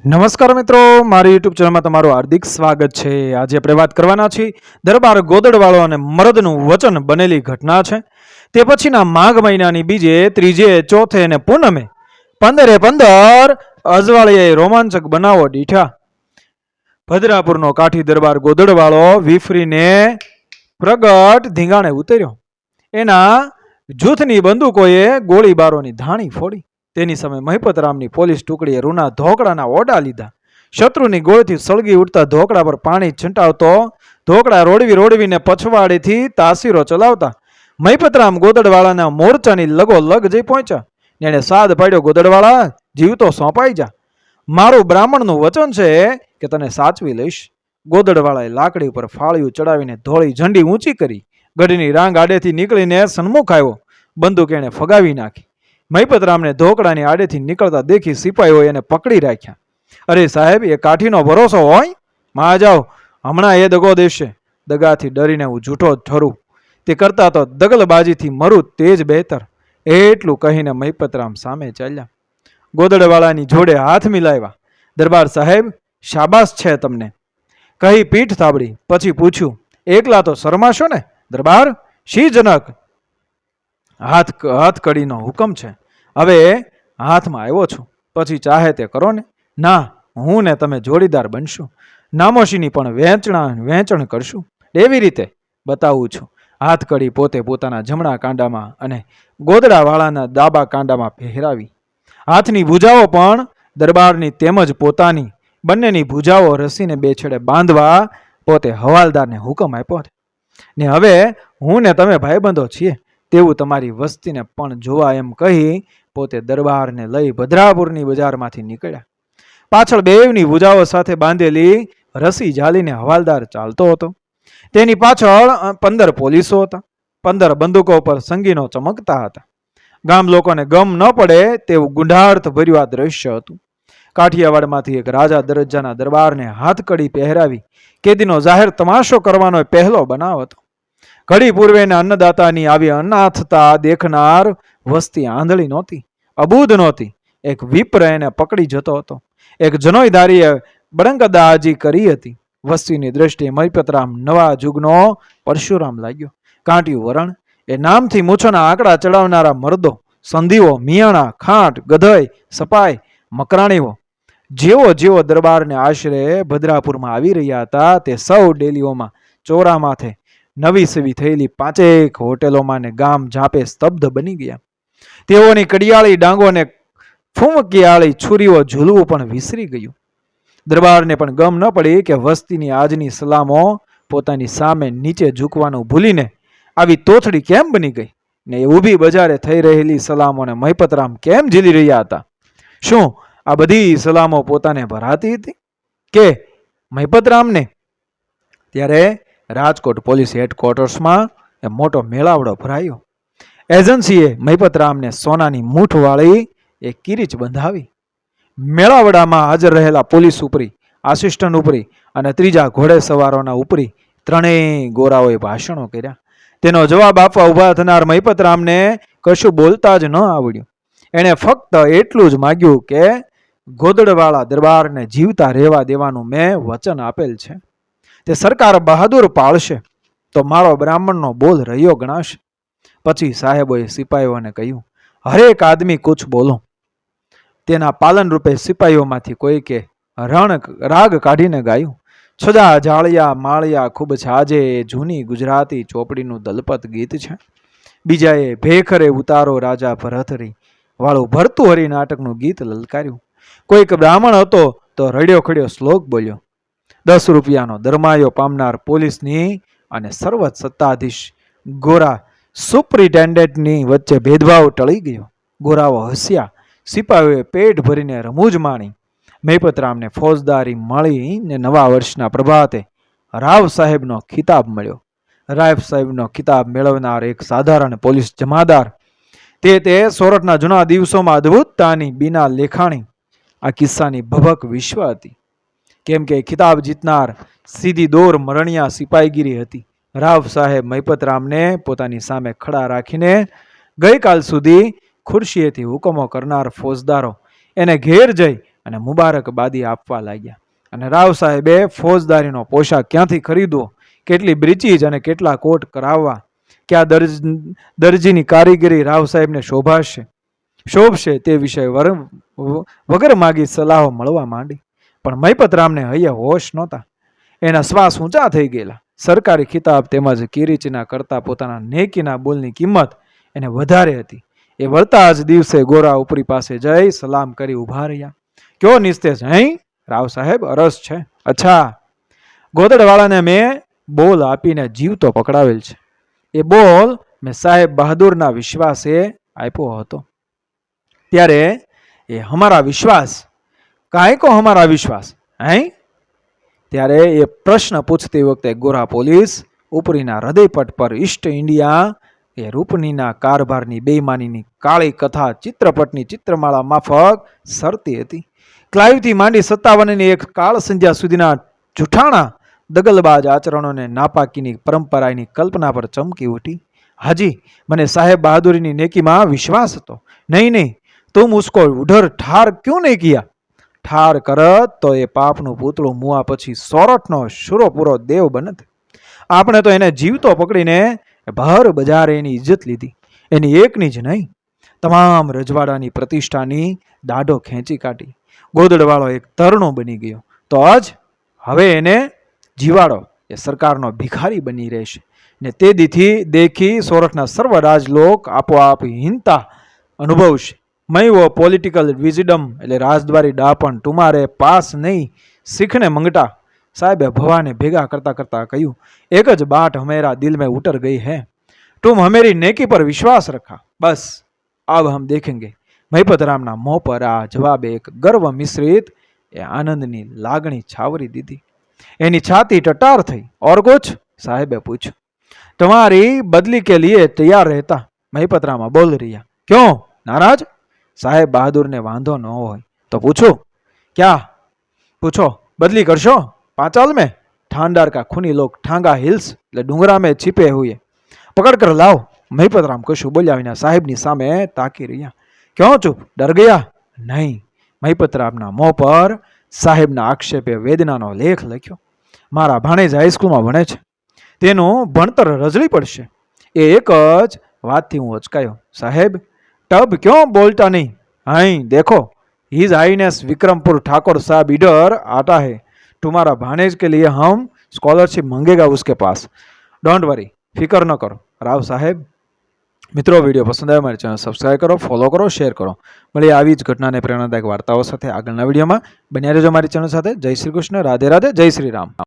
નમસ્કાર મિત્રો, મારી યુટ્યુબ ચેનલમાં તમારું હાર્દિક સ્વાગત છે। આજે આપણે વાત કરવાના છીએ દરબાર ગોદડવાળો અને મરદનું વચન બનેલી ઘટના છે। તે પછીના માઘ મહિનાની બીજે, ત્રીજે, ચોથે અને પૂનમે 15 અજવાળિયાએ રોમાંચક બનાવો દીઠા। ભદ્રાપુરનો કાઠી દરબાર ગોદડવાળો વિફરીને પ્રગટ ધીંગાણે ઉતર્યો। એના જૂથની બંદૂકોએ ગોળીબારોની ધાણી ફોડી। તેની સામે મહિપતરામની પોલીસ ટુકડીએ રૂના ધોકડાના ઓડા લીધા। શત્રુની ગોળથી સળગી ઉઠતા ધોકડા પર પાણી છંટાવતો ધોકડા રોડવીને પછવાડેથી તાસીરો ચલાવતા મહિપતરામ ગોદડવાળાના મોરચાની લગોલગ જઈ પહોંચ્યા। એણે સાદ પાડ્યો, ગોદડવાળા, જીવતો સોંપાઈ જા, મારું બ્રાહ્મણનું વચન છે કે તને સાચવી લઈશ। ગોદડવાળાએ લાકડી ઉપર ફાળિયું ચડાવીને ધોળી ઝંડી ઊંચી કરી ગઢની રાંગ આડેથી નીકળીને સન્મુખ આવ્યો। બંદૂક એણે ફગાવી નાખી। મહિપતરામને ધોકડાની આડેથી નીકળતા દેખી સિપાહીઓએ એને પકડી રાખ્યા। અરે સાહેબ, એ કાઠીનો ભરોસો હોય? માં જાઓ, હમણાં એ દગો દેશે। દગાથી ડરીને હું જૂઠો જ ઠરું, તે કરતા તો દગલબાજીથી મરું તે જ બહેતર, એટલું કહીને મહિપતરામ સામે ચાલ્યા। ગોદડવાળાની જોડે હાથ મિલાવ્યા। દરબાર સાહેબ, શાબાશ છે તમને, કહી પીઠ થાબડી। પછી પૂછ્યું, એકલા તો શરમાશો ને દરબાર? શી જનક? હાથ કડીનો હુકમ છે, હવે હાથમાં આવ્યો છું, પછી ચાહે તે કરો ને। ના, હું ને તમે જોડીદાર બનશું, નામોશીની પણ વેચણ કરશું। એવી રીતે બતાવું છું। હાથ કડી પોતે પોતાના જમણા કાંડામાં અને ગોદડાવાળાના ડાબા કાંડામાં પહેરાવી। હાથની ભૂજાઓ પણ દરબારની તેમજ પોતાની બંનેની ભૂજાઓ રસીને બે છેડે બાંધવા પોતે હવાલદારને હુકમ આપ્યો ને હવે હું ને તમે ભાઈબંધો છીએ તેવું તમારી વસ્તીને પણ જોવા એમ કહી પોતે દરબારને લઈ ભદ્રાપુરની બજારમાંથી નીકળ્યા। પાછળ બેવની ભુજાઓ સાથે બાંધેલી રસી ઝાલીને હવાલદાર ચાલતો હતો। તેની પાછળ 15 પોલીસો હતા। 15 બંદૂકો પર સંગીનો ચમકતા હતા। ગામ લોકોને ગમ ન પડે તેવું ગુંઢાર્થ ભર્યું આ દ્રશ્ય હતું। કાઠિયાવાડમાંથી એક રાજા દરજ્જાના દરબારને હાથકડી પહેરાવી કેદીનો જાહેર તમાશો કરવાનો પહેલો બનાવ હતો। ઘડી પૂર્વેના અન્નદાતાની આવી અનાથતા દેખનાર વસ્તી આંધળી નહોતી, અબૂધ નહોતી। એક વિપ્ર એને પકડી જતો હતો। એક જનોઈધારીએ બળંગદાજી કરી હતી। વસ્તીની દ્રષ્ટિએ મહિપતરામ નવા જુગનો પરશુરામ લાગ્યો। કાંટિયું વરણ, એ નામથી મૂછોના આંકડા ચડાવનારા મર્દો, સંધીઓ, મિયાણા, ખાંટ, ગધઈ, સપાઈ, મકરાણીઓ જેવો દરબારને આશરે ભદ્રાપુરમાં આવી રહ્યા હતા તે સૌ ડેલીઓમાં, ચોરામાથે, નવી સેવી થયેલી 5 હોટેલોમાં ને ગામ ઝાપે સ્તબ્ધ બની ગયા। તેઓની કડિયાળી ડાંગોને ફૂમકિયાળી છુરીઓ ઝૂલવું પણ વિસરી ગયું। દરબારને પણ ગમ ન પડી કે વસ્તીની આજની સલામો પોતાની સામે નીચે ઝૂકવાનું ભૂલીને આવી તોથડી કેમ બની ગઈ ને ઊભી બજારે થઈ રહેલી સલામોને મહિપતરામ કેમ ઝીલી રહ્યા હતા? શું આ બધી સલામો પોતાને ભરાતી હતી કે મહિપતરામને? ત્યારે રાજકોટ પોલીસ હેડક્વાર્ટર્સમાં મોટો મેળાવડો ભરાયો। એજન્સીએ મહિપતરામને સોનાની મૂઠવાળી એક કિરીચ બંધાવી। મેળાવડામાં હાજર રહેલા પોલીસ ઉપરી, આસિસ્ટન્ટ ઉપરી અને ત્રીજા ઘોડે સવારોના ઉપરી 3 ગોરાઓએ ભાષણો કર્યા। તેનો જવાબ આપવા ઊભા થનાર મહિપતરામને કશું બોલતા જ ન આવડ્યું। એણે ફક્ત એટલું જ માગ્યું કે ગોદડવાળા દરબારને જીવતા રહેવા દેવાનું મેં વચન આપેલ છે, તે સરકાર બહાદુર પાળશે તો મારો બ્રાહ્મણનો બોલ રહ્યો ગણાશે। પછી સાહેબોએ સિપાહીઓને કહ્યું, હરેક આદમી કુછ બોલો। તેના પાલન રૂપે સિપાહીઓમાંથી કોઈકે રાગ કાઢીને ગાયું, છજા જાળિયા માળિયા ખૂબ છાજે, જૂની ગુજરાતી ચોપડીનું દલપત ગીત છે। બીજાએ ભેખરે ઉતારો રાજા ભરતરી વાળું ભરતુહરી નાટકનું ગીત લલકાર્યું। કોઈક બ્રાહ્મણ હતો તો રડ્યો ખડ્યો શ્લોક બોલ્યો। 10 રૂપિયાનો દરમાયો પામનાર પોલીસની અને સર્વ સત્તાધીશ ગોરા સુપ્રિન્ટેન્ડન્ટની વચ્ચે ભેદભાવ ટળી ગયો। ગોરાઓ હસ્યા, સિપાહીઓએ પેટ ભરીને રમૂજ માણી। મહિપતરામને ફોજદારી મળીને નવા વર્ષના પ્રભાતે રાવ સાહેબનો ખિતાબ મળ્યો। રાવ સાહેબનો ખિતાબ મેળવનાર એક સાધારણ પોલીસ જમાદાર, તે સોરઠના જૂના દિવસોમાં અદ્ભુતતાની બીના લેખાણી આ કિસ્સાની ભભક વિશ્વ હતી। કેમ કે ખિતાબ જીતનાર સીધી દોર મરણિયા સિપાહીગીરી હતી। રાવ સાહેબ મહિપતરામને પોતાની સામે ખડા રાખીને ગઈકાલ સુધી ખુરશીએથી હુકમો કરનાર ફોજદારો એને ઘેર જઈ અને મુબારકબાદી આપવા લાગ્યા. અને રાવ સાહેબે ફોજદારીનો પોશાક ક્યાંથી ખરીદવો, કેટલી બ્રીચીજ અને કેટલા કોટ કરાવવા, ક્યાં દરજીની કારીગરી રાવ સાહેબને શોભશે તે વિષય વગર માગી સલાહો મળવા માંડી. પણ મહિપતરામને હૈયે હોશ નહોતા. એના શ્વાસ ઊંચા થઈ ગયેલા. સરકારી ખિતાબ તેમજ કિરીચના કરતા પોતાના નેકીના બોલની કિંમત એને વધારે હતી. એ વળતા જ દિવસે ગોરા ઉપરી પાસે જઈ સલામ કરી ઊભા રહ્યા. કયો નિસ્તેજ અહીં? રાવ સાહેબ, અરસ છે. અચ્છા, ગોદડવાળાને મેં બોલ આપીને જીવતો પકડાવેલ છે. એ બોલ મેં સાહેબ બહાદુરના વિશ્વાસે આપ્યો હતો. ત્યારે એ હમારા વિશ્વાસ, કાંઈ કો હમારા વિશ્વાસ હૈ? ત્યારે એ પ્રશ્ન પૂછતી વખતે ગોરા પોલીસ ઉપરીના હૃદયપટ પર ઈસ્ટ ઇન્ડિયા એ રૂપનીના કારભારની બેઈમાનીની કાળી કથા ચિત્રપટની ચિત્રમાળા માફક સરતી હતી. ક્લાઇવથી માંડી 57ની એક કાળ સંધ્યા સુધીના જૂઠાણા દગલબાજ આચરણોને નાપાકીની પરંપરાની કલ્પના પર ચમકી ઉઠી. હાજી, મને સાહેબ બહાદુરીની નેકીમાં વિશ્વાસ હતો. નહીં, તુમ ઉસકો ઉધર ઠાર ક્યું નહીં કિયા? ઠાર કરત તો એ પાપનું પૂતળું મુઆ પછી સોરઠનો શુરો પૂરો દેવ બનત. આપણે તો એને જીવતો પકડીને ભર બજારે એની ઇજ્જત લીધી. એની એકની જ નહીં, તમામ રજવાડાની પ્રતિષ્ઠાની દાઢો ખેંચી કાઢી. ગોદડવાળો એક તરણો બની ગયો તો જ હવે એને જીવાડો એ સરકારનો ભિખારી બની રહેશે. ને તે દીથી દેખી સોરઠના સર્વ રાજલોક આપોઆપ હીનતા અનુભવશે. મય વો પોલિટિકલ વિઝડમ એટલે રાજદ્વારી ડાપણ તુમારે પાસ નહીં શીખને મંગટા. સાહેબે ભવાને ભેગા કરતા કરતા કહ્યું, એક જ બાત હમેરા દિલ में उतर गई है. तुम हमेरी नेकी पर विश्वास रखा, बस अब हम देखेंगे. મહિપતરામના મોં પર આ જવાબે એક ગર્વ મિશ્રિત એ આનંદની લાગણી છાવરી દીધી. એની છાતી ટટાર થઈ. ઓર કુછ? સાહેબે પૂછ્યું. તમારી બદલી કે લીએ તૈયાર રહેતા. મહિપતરામા બોલ રહ્યા. ક્यों? નારાજ? સાહેબ બહાદુરને વાંધો ન હોય તો પૂછો. ક્યાં પૂછો? બદલી કરશો? પાંચાલ में ठांडार का खूनी लोग ठांगा हिल्स એટલે ડુંગરા में छिपे हुए પકડ કર લાવ. મહિપતરામ કશું બોલ્યા વિના સાહેબની સામે તાકી રહ્યા. ક્यों ચૂપ? ડર ગયા? નહીં. મહિપતરામના મોં પર સાહેબના આક્ષેપે વેદનાનો લેખ લખ્યો. મારા ભાણેજ હાઈસ્કૂલમાં ભણે છે, તેનું ભણતર રજળી પડશે. એ એક જ વાતથી હું અચકાયો. સાહેબ, ટબ ક્यों બોલતા નહીં? અહીં देखो, हिज हाईनेस विक्रमपुर ठाकुर साहब इधर आता है. तुम्हारा भाणेज के लिए हम स्कॉलरशिप मांगेगा उसके पास. डोंट वरी, फिक्र न करो. राव साहेब. મિત્રો, વિડીયો પસંદ આવે મારી ચેનલ સબસ્ક્રાઈબ કરો, ફોલો કરો, શેર કરો. મળીએ આવી જ ઘટનાને પ્રેરણાદાયક વાર્તાઓ સાથે આગળના વિડીયોમાં. બન્યા રહેજો મારી ચેનલ સાથે. જય શ્રી કૃષ્ણ, રાધે રાધે, જય શ્રી રામ.